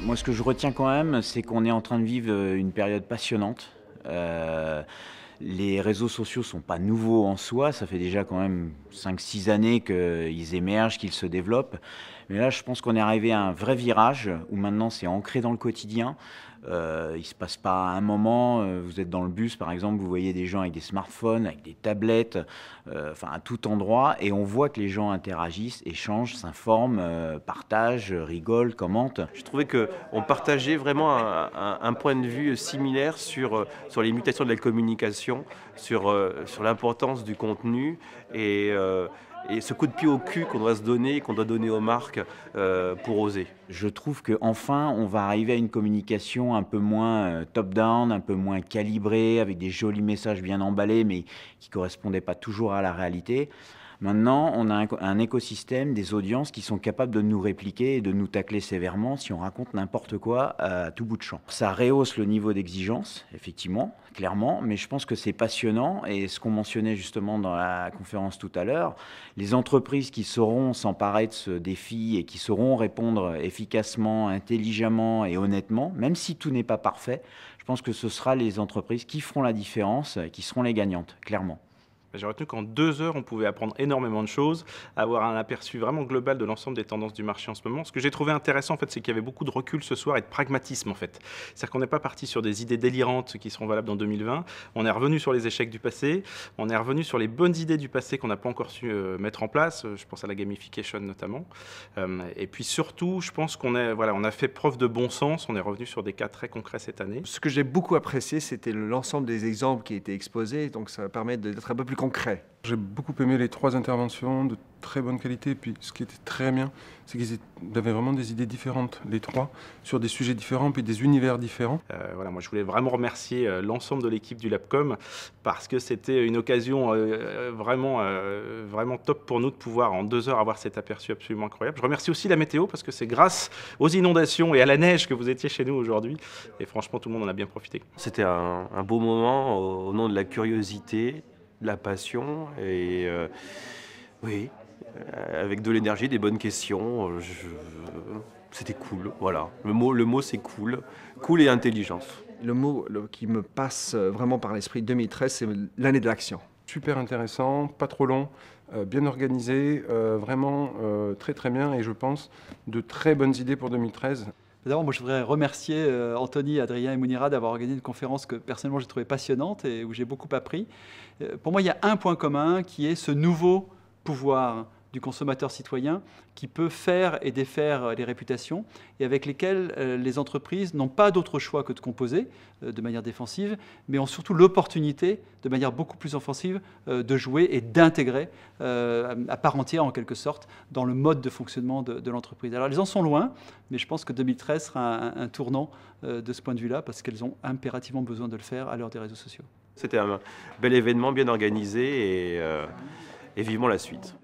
Moi, ce que je retiens quand même, c'est qu'on est en train de vivre une période passionnante. Les réseaux sociaux sont pas nouveaux en soi, ça fait déjà quand même 5-6 années qu'ils émergent, qu'ils se développent. Mais là, je pense qu'on est arrivé à un vrai virage où maintenant c'est ancré dans le quotidien. Il se passe pas un moment, vous êtes dans le bus par exemple, vous voyez des gens avec des smartphones, avec des tablettes, enfin à tout endroit, et on voit que les gens interagissent, échangent, s'informent, partagent, rigolent, commentent. Je trouvais qu'on partageait vraiment un point de vue similaire sur les mutations de la communication, sur l'importance du contenu et ce coup de pied au cul qu'on doit se donner, qu'on doit donner aux marques pour oser. Je trouve qu'enfin, on va arriver à une communication un peu moins top-down, un peu moins calibrée, avec des jolis messages bien emballés, mais qui ne correspondaient pas toujours à la réalité. Maintenant, on a un écosystème, des audiences qui sont capables de nous répliquer et de nous tacler sévèrement si on raconte n'importe quoi à tout bout de champ. Ça rehausse le niveau d'exigence, effectivement, clairement, mais je pense que c'est passionnant. Et ce qu'on mentionnait justement dans la conférence tout à l'heure, les entreprises qui sauront s'emparer de ce défi et qui sauront répondre efficacement, intelligemment et honnêtement, même si tout n'est pas parfait, je pense que ce sera les entreprises qui feront la différence, qui seront les gagnantes, clairement. J'ai retenu qu'en 2 heures, on pouvait apprendre énormément de choses, avoir un aperçu vraiment global de l'ensemble des tendances du marché en ce moment. Ce que j'ai trouvé intéressant, en fait, c'est qu'il y avait beaucoup de recul ce soir et de pragmatisme, en fait. C'est-à-dire qu'on n'est pas parti sur des idées délirantes qui seront valables en 2020. On est revenu sur les échecs du passé. On est revenu sur les bonnes idées du passé qu'on n'a pas encore su mettre en place. Je pense à la gamification notamment. Et puis surtout, je pense qu'on a fait preuve de bon sens. On est revenu sur des cas très concrets cette année. Ce que j'ai beaucoup apprécié, c'était l'ensemble des exemples qui étaient exposés. Donc ça permet d'être un peu plus concret. J'ai beaucoup aimé les 3 interventions de très bonne qualité. Et puis ce qui était très bien, c'est qu'ils avaient vraiment des idées différentes, les 3, sur des sujets différents, puis des univers différents. Moi je voulais vraiment remercier l'ensemble de l'équipe du Labcom parce que c'était une occasion vraiment top pour nous de pouvoir en 2 heures avoir cet aperçu absolument incroyable. Je remercie aussi la météo parce que c'est grâce aux inondations et à la neige que vous étiez chez nous aujourd'hui. Et franchement, tout le monde en a bien profité. C'était un beau moment au nom de la curiosité, de la passion et oui, avec de l'énergie, des bonnes questions. C'était cool, voilà. Le mot c'est cool et intelligence. Le mot qui me passe vraiment par l'esprit 2013, c'est l'année de l'action. Super intéressant, pas trop long, bien organisé, vraiment très très bien et je pense de très bonnes idées pour 2013. D'abord, moi, je voudrais remercier Anthony, Adrien et Mounira d'avoir organisé une conférence que personnellement j'ai trouvée passionnante et où j'ai beaucoup appris. Pour moi, il y a un point commun qui est ce nouveau pouvoir du consommateur citoyen qui peut faire et défaire les réputations et avec lesquelles les entreprises n'ont pas d'autre choix que de composer de manière défensive, mais ont surtout l'opportunité, de manière beaucoup plus offensive, de jouer et d'intégrer à part entière, en quelque sorte, dans le mode de fonctionnement de l'entreprise. Alors, elles en sont loin, mais je pense que 2013 sera un tournant de ce point de vue-là, parce qu'elles ont impérativement besoin de le faire à l'heure des réseaux sociaux. C'était un bel événement bien organisé et vivement la suite.